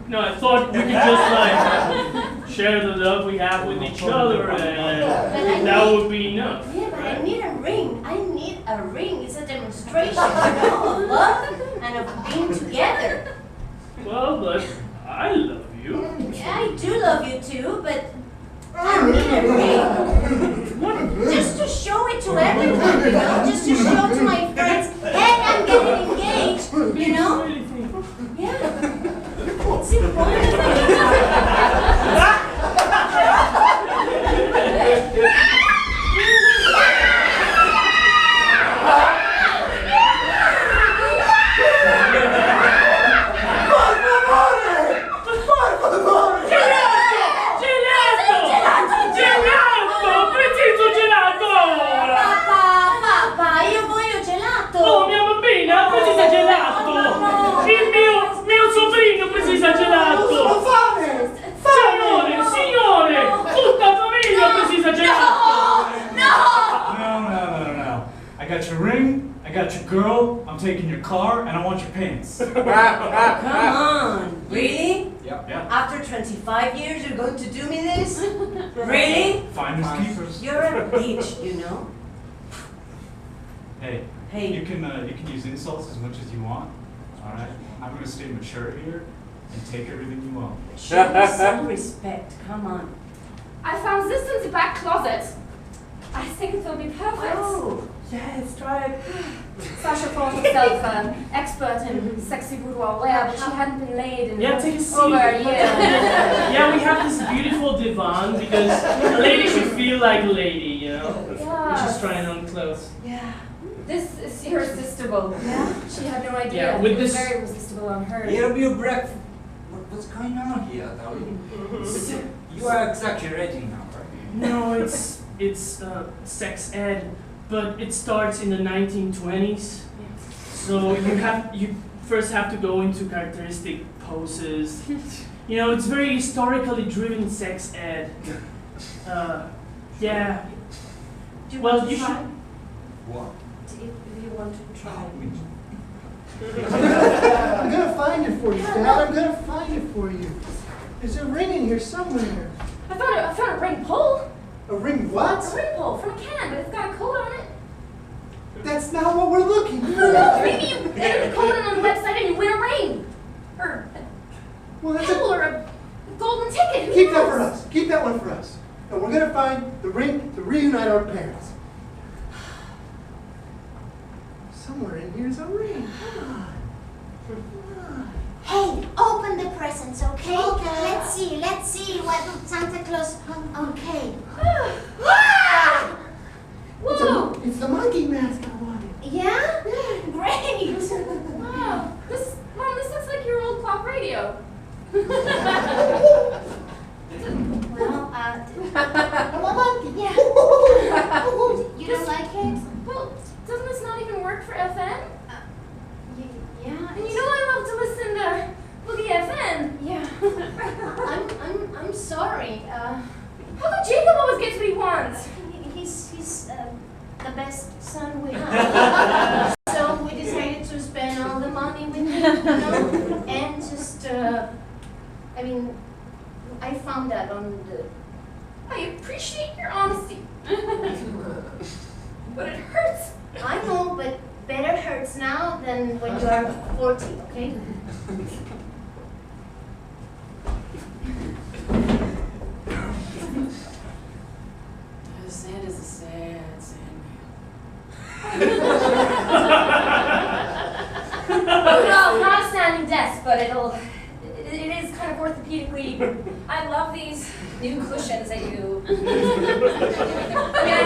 No, I thought we could just like share the love we have with each other, and that would be enough. Yeah, but I need a ring. I need a ring. It's a demonstration, of love and of being together. Well, but I love you. Yeah, I do love you too, but I need a ring. Just to show it to everyone, you know? Just to show to my friends, hey, I'm getting engaged, you know? Yeah. It's important. Papà, io voglio gelato. Oh, mia bambina, precisa gelato! Il mio sovrino precisa gelato! Sono fame! Signore! Tutta la famiglia precisa gelato! No. I got your ring, I got your girl, I'm taking your car, and I want your pants. Come on. Really? Yep. Yeah. After 25 years, you're going to do me this? Really? Finders keepers. You're a bitch, you know? Hey. Hey. You can use insults as much as you want. All right. I'm gonna stay mature here and take everything you want. Show me some respect. Come on. I found this in the back closet. I think it will be perfect. Oh. Yes, try it. Sasha called herself an expert in sexy boudoir wear, but she hadn't been laid in Yeah, take a seat. over a year. Yeah, we have this beautiful divan because a lady should feel like a lady, you know? Yeah. We're just trying on clothes. Yeah. This is irresistible. Yeah. She had no idea. Yeah, with it was this- very resistible on her. Here your breakfast. What's going on here, darling? You are exaggerating now, right? No, it's sex ed, but it starts in the 1920s. So you first have to go into characteristic poses. You know, it's very historically driven sex ed. Yeah. Do you Well, want to you try? should. What? If you want to try. I'm gonna find it for you, Dad. I'm gonna find it for you. There's a ring in here somewhere. I found a ring pole. A ring A what? ring pole from a can, but it's got a code on it. That's not what we're looking for. Maybe you enter the code in on the website and you win a ring. Or Well, a that's pebble or a golden ticket. Who Keep that knows? for us. Keep that one for us. And we're gonna find the ring to reunite our parents. Somewhere in here's a ring. Come on. Hey, open the presents, okay? Let's see what Santa Claus. Okay. Whoa! It's the monkey mask I wanted. Yeah? Great! Wow, Mom, this looks like your old clock radio. Well, I'm a monkey. yeah. You don't like it? Well, doesn't this not even work for FM? Yeah. And you know I love to listen to Boogie FM. Yeah. I'm sorry. How come Jacob always gets what he wants? He's the best son we have. So we decided to spend all the money with him, and just, I found that on the. I appreciate your honesty. But it hurts. I know, but better hurts now than when you are 40, okay? Santa's a sad Sandman. No, not a standing desk, but it is kind of orthopedically. I love these new cushions that you. I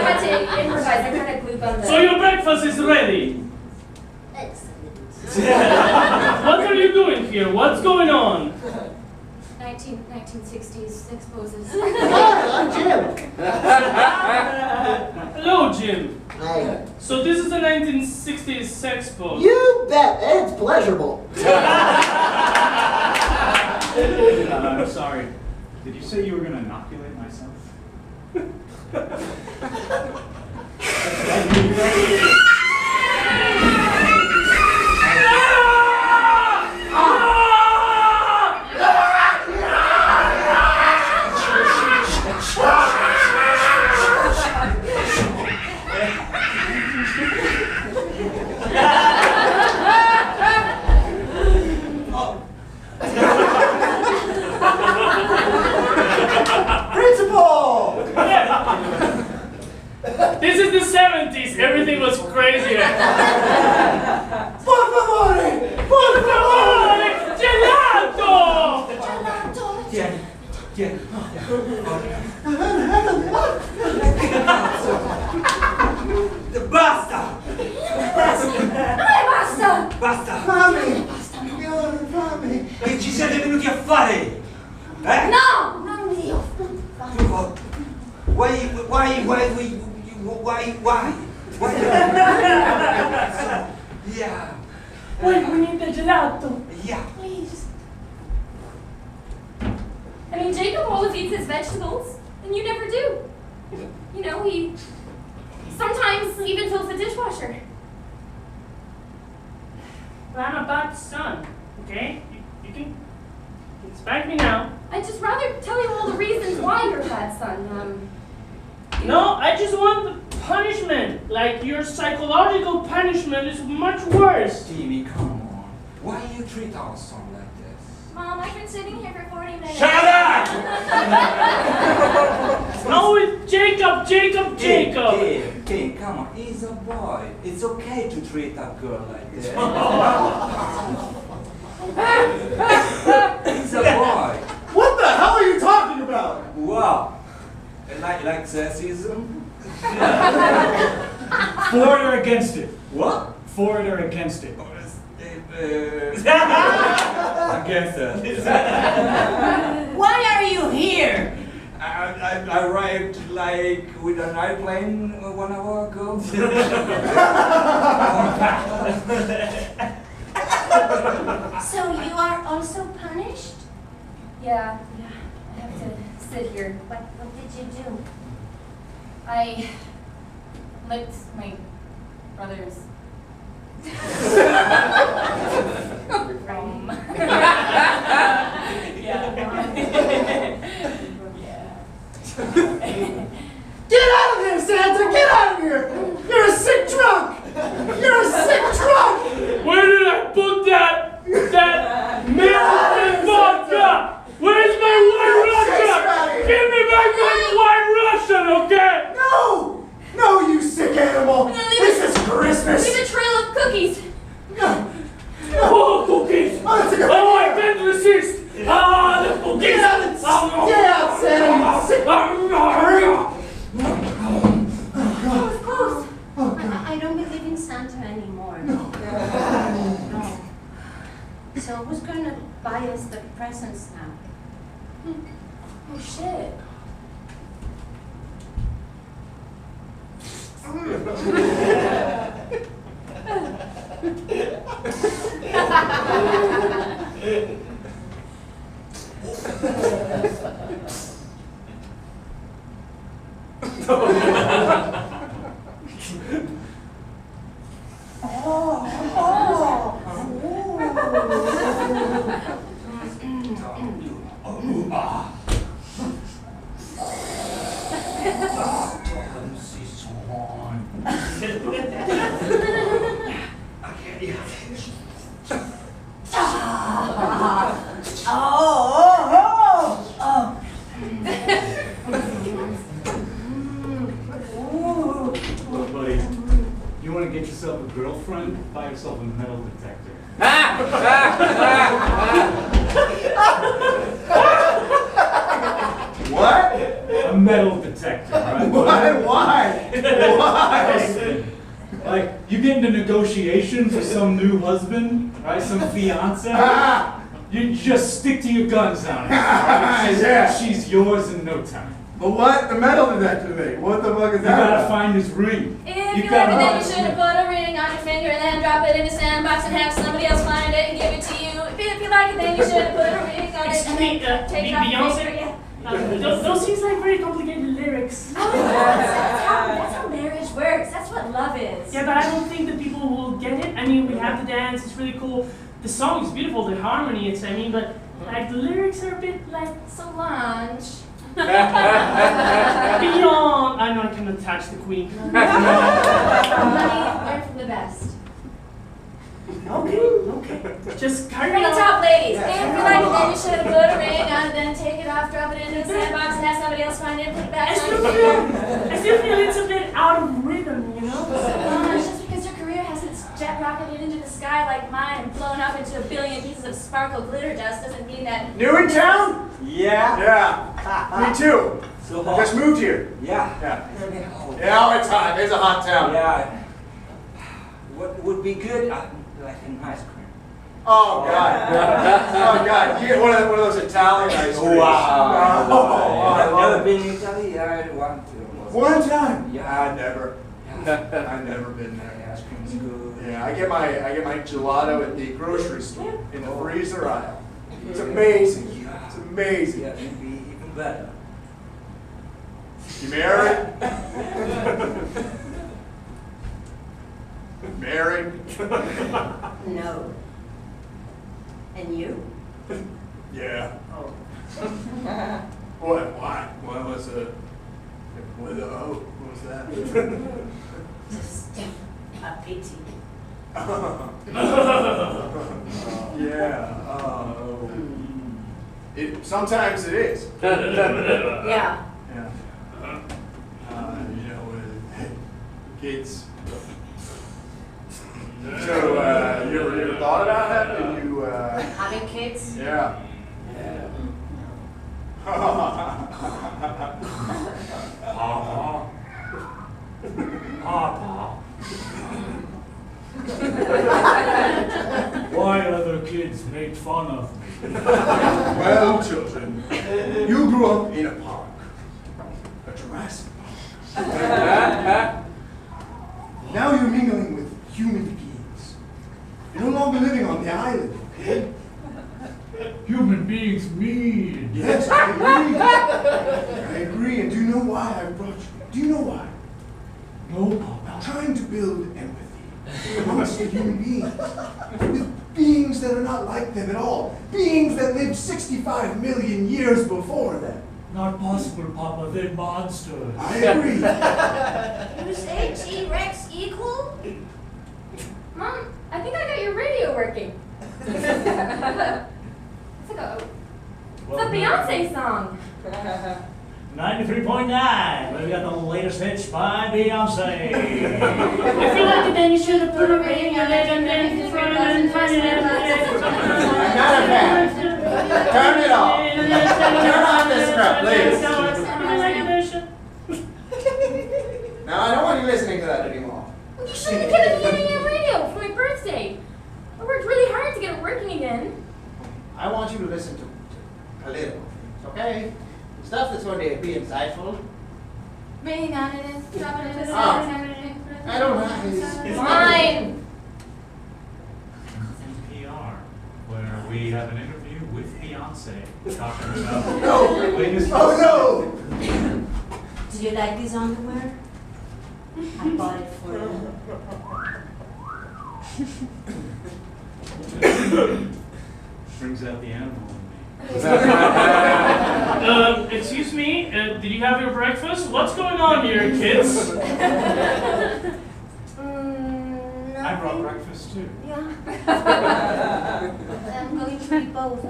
had to improvise. I kind of glued on the. So your breakfast is ready. Excellent. What are you doing here? What's going on? 1960s sex poses. Hi, I'm Jim. Hello, Jim. Hi. So this is the 1960s sex pose. You bet. It's pleasurable. I'm sorry. Did you say you were going to inoculate myself? This is the 70s. Everything was crazier. Por favore! Por favore! Gelato! Basta! Basta! Basta! Fammi! Fammi! Che ci siete venuti a fare? Eh? No! Non io! Why? Yeah. Wait, we need the gelato. Yeah. Please. I mean, Jacob always eats his vegetables, and you never do. You know, he sometimes even fills the dishwasher. But I'm a bad son, okay? You can spank me now. I'd just rather tell you all the reasons why you're a bad son. No, I just want the punishment. Like, your psychological punishment is much worse. Timmy, come on. Why you treat our son like this? Mom, I've been sitting here for 40 minutes. Shut up! No, it's Jacob. Kid, come on. He's a boy. It's okay to treat a girl like this. He's a boy. What the hell are you talking about? Wow. Like sexism? For it or against it? What? For it or against it? Against it. Why are you here? I arrived like with an airplane 1 hour ago. So you are also punished? Yeah, I have to sit here. What did you do? I licked my brother's. Get out of here, Santa! Get out of here! You're a sick drunk! You're a sick drunk! Where did I put that milk and vodka? Where's my White Russian? Give me back my White Russian, okay? No! No, you sick animal! This is Christmas! Leave a trail of cookies. No! Oh, gonna buy us the presents now? Oh shit. Look, buddy, you want to get yourself a girlfriend? Buy yourself a metal detector. What? A metal detector, right? Why? Why? Like, you get into negotiations with some new husband, right? Some fiance. You just stick to your guns on it. Right? Yeah. She's yours in no time. But what? The metal detector thing. What the fuck is You that? gotta about? find his ring. If you like it, then you should have put a ring on your finger and then drop it in a sandbox and have somebody else find it and give it to you. If you like it, then you should have put a ring on it and then take it off your finger. Yeah. Those seems like very complicated lyrics. That's how marriage works. That's what love is. Yeah, but I don't think that people will get it. I mean, we have the dance, it's really cool. The song is beautiful, the harmony, it's, I mean, but like the lyrics are a bit like Solange. beyond. I know I can attach the queen. Honey, learn from the best. Okay. Just carry From the on. top, ladies. If you like it, then you should have put a ring on it, then take it off, drop it into a sandbox, and have somebody else find it and put it back I on still your finger. feel it's a bit out of rhythm, you know? Just because your career hasn't jet rocketed into the sky like mine and blown up into a billion pieces of sparkle glitter dust doesn't mean that. New in town? Yeah. Yeah. Me too. So Just moved here. Yeah. Yeah. Oh, Yeah, it's hot. It's a hot town. Yeah. What would be good? Like an ice cream. Oh God. Oh God. You get one of those Italian ice creams. Wow. Oh, I I've love never it. been in Italy. I want to. One time. Yeah. I never. Yeah. I've never been there. Ice cream is good. Yeah, I get my gelato at the grocery store in the freezer aisle. It's amazing. Yeah. It's amazing. Yeah, it'd be even better. You married? Married? No. And you? Yeah. Oh. What? Why? What was it? With what was that? Just a pity. Yeah. Oh. Sometimes it is. Yeah. Yeah. You know, with kids. So, you ever thought about that? Did you? Having kids? Yeah. Yeah. Papa. Papa. Why other kids make fun of me? Well, children, you grew up in a park. A Jurassic Park. Now you're mingling with human beings. You're no longer living on the island, okay? Human beings mean. Yes, I agree. I agree, and do you know why I brought you? Do you know why? No, Papa. I'm trying to build empathy amongst the human beings. With beings that are not like them at all. Beings that lived 65 million years before them. Not possible, Papa. They're monsters. I agree. You say T-Rex equal? Mom, I think I got your radio working. It's like a Beyonce song. 93.9. We've got the latest hits by Beyonce. I feel like then you should have put a ring on it and then find it. Not a fan. Turn it off. Turn on this crap, please. Now I don't want you listening to that anymore. You shouldn't have given me any radio for my birthday. I worked really hard to get it working again. I want you to listen to political things, okay? Stuff that's going to be insightful. Bring on it is. Drop it in the I don't know. Fine. PR, where we have an interview with Beyonce talking about No. her latest. Oh Do you like this underwear? I bought it for you. Brings out the animal in me. Excuse me, did you have your breakfast? What's going on here, kids? I brought breakfast too. Yeah. I'm going to eat both.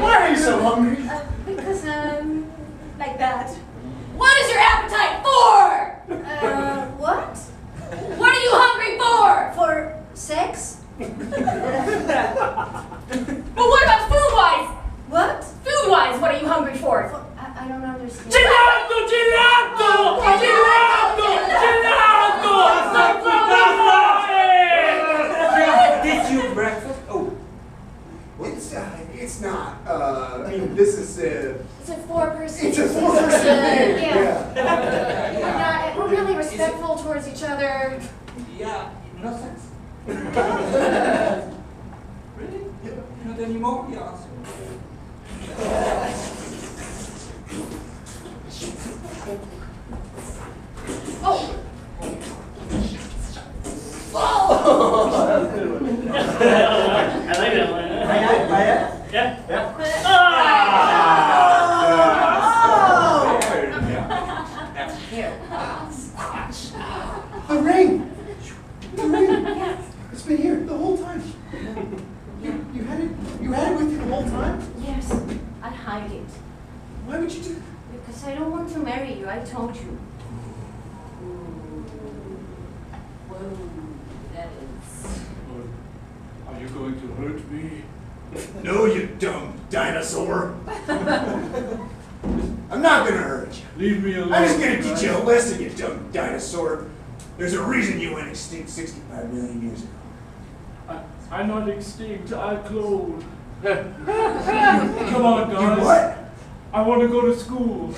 Why are you so hungry? Because like that. What is your appetite for? What? What are you hungry for? For sex? But what about food-wise? What? Food-wise, what are you hungry for? I don't understand. Gelato! Gelato! Gelato! Gelato! Did you breakfast? Oh, It's not. I mean, this is. It's a 4-person. It's a 4-person thing. Yeah. Yeah. Yeah, we're really respectful towards each other. yeah, no sex. Really? Not anymore? Yeah. Oh, I like that one. Yeah. The ring! The ring! It's been here the whole time. You had it with you the whole time? Yes, I hide it. Why would you do that? Because I don't want to marry you, I told you. Whoa, that is. Are you going to hurt me? No, you dumb dinosaur. I'm not gonna hurt you. Leave me alone. I'm just gonna teach you a lesson, you dumb dinosaur. There's a reason you went extinct 65 million years ago. I'm not extinct, I cloned. Come on, guys. You what? I want to go to school.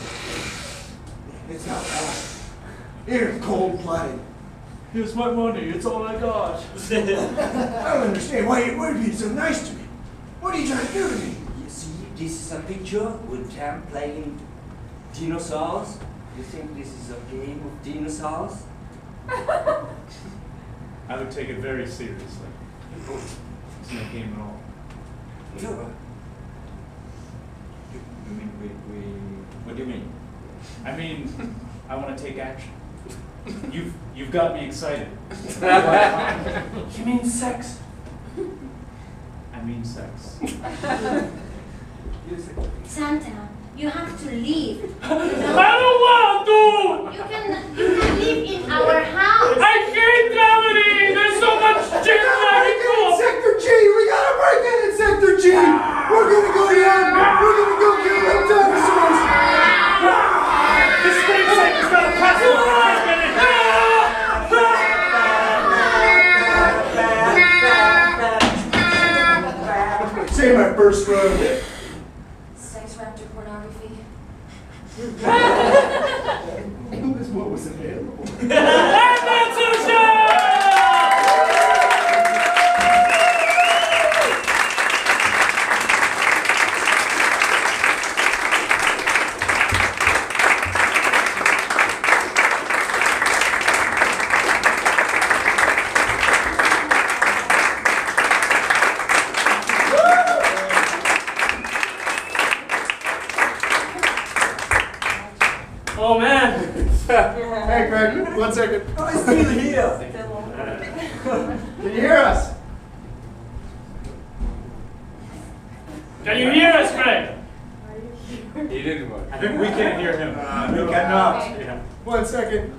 It's not that. You're cold-blooded. Here's my money, it's all I got. I don't understand why you're being so nice to me. What are you trying to do to me? You see, this is a picture with them playing dinosaurs. You think this is a game of dinosaurs? I would take it very seriously. It's no game at all. No. You mean what do you mean? I mean, I want to take action. You've got me excited. You mean sex? I mean sex. Santa, you have to leave. I don't want to! You can live in our house. I hate gravity! There's so much shit that I can do! Sector G! We gotta break in Sector G! We're gonna go down! We're gonna go kill them dinosaurs! The space saver's gotta pass over the Say my first run. Sex raptor pornography. That was what was available. And that's our show! Oh man! Hey, Craig, 1 second. I'm still here. Can you hear us? Can you hear us, Craig? He didn't work. I think we can't hear him. We cannot. Yeah. 1 second.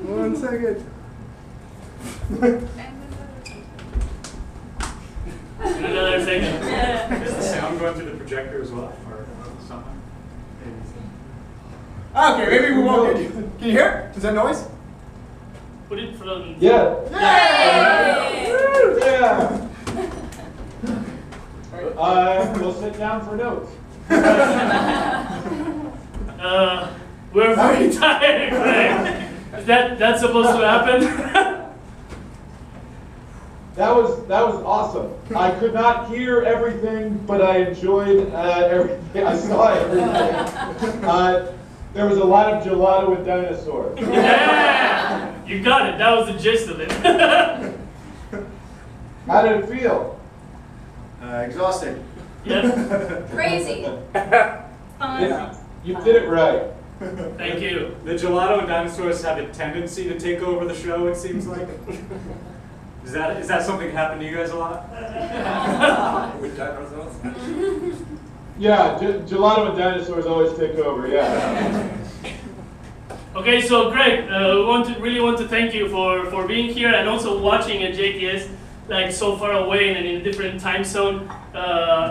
1 second. Another second. Is the sound going through the projector as well, or something? Okay, maybe we won't get you. Can you hear it? Is that noise? Put it from. Yeah. Yay! Yeah. We'll sit down for notes. We're very tired, Greg. Is that's supposed to happen? That was awesome. I could not hear everything, but I enjoyed everything. I saw everything. There was a lot of gelato with dinosaurs. Yeah, you got it. That was the gist of it. How did it feel? Exhausting. Yeah. Crazy. Yeah, you did it right. Thank you. The gelato and dinosaurs have a tendency to take over the show, it seems like. Is that something that happened to you guys a lot? With dinosaurs? Yeah, gelato and dinosaurs always take over, yeah. Okay, so Greg, really want to thank you for being here and also watching at JTS, like so far away and in a different time zone.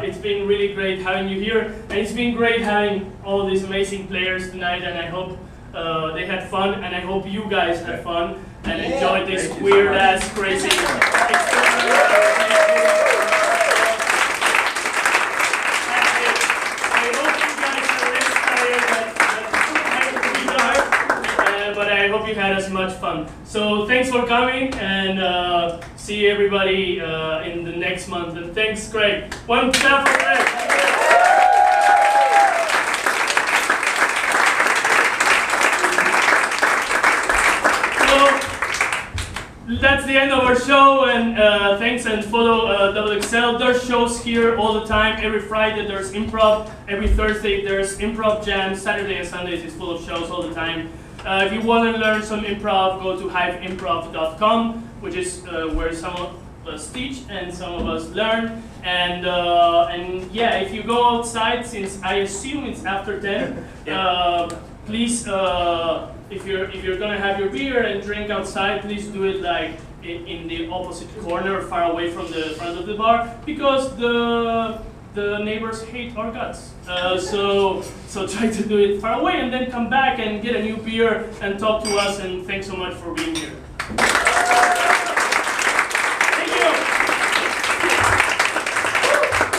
It's been really great having you here, and it's been great having all these amazing players tonight. And I hope they had fun, and I hope you guys had fun and enjoyed this weird ass crazy but I hope you had as much fun. So thanks for coming, and see everybody in the next month. And thanks, Greg. One clap for Greg. That's the end of our show, and thanks, and follow Double XL. There's shows here all the time. Every Friday there's improv. Every Thursday there's improv jam. Saturday and Sundays is full of shows all the time. If you want to learn some improv, go to hiveimprov.com, which is where some of us teach and some of us learn. And yeah, if you go outside, since I assume it's after 10, please, if you're gonna have your beer and drink outside, please do it like in the opposite corner, far away from the front of the bar, because the neighbors hate our guts. So try to do it far away and then come back and get a new beer and talk to us. And thanks so much for being here.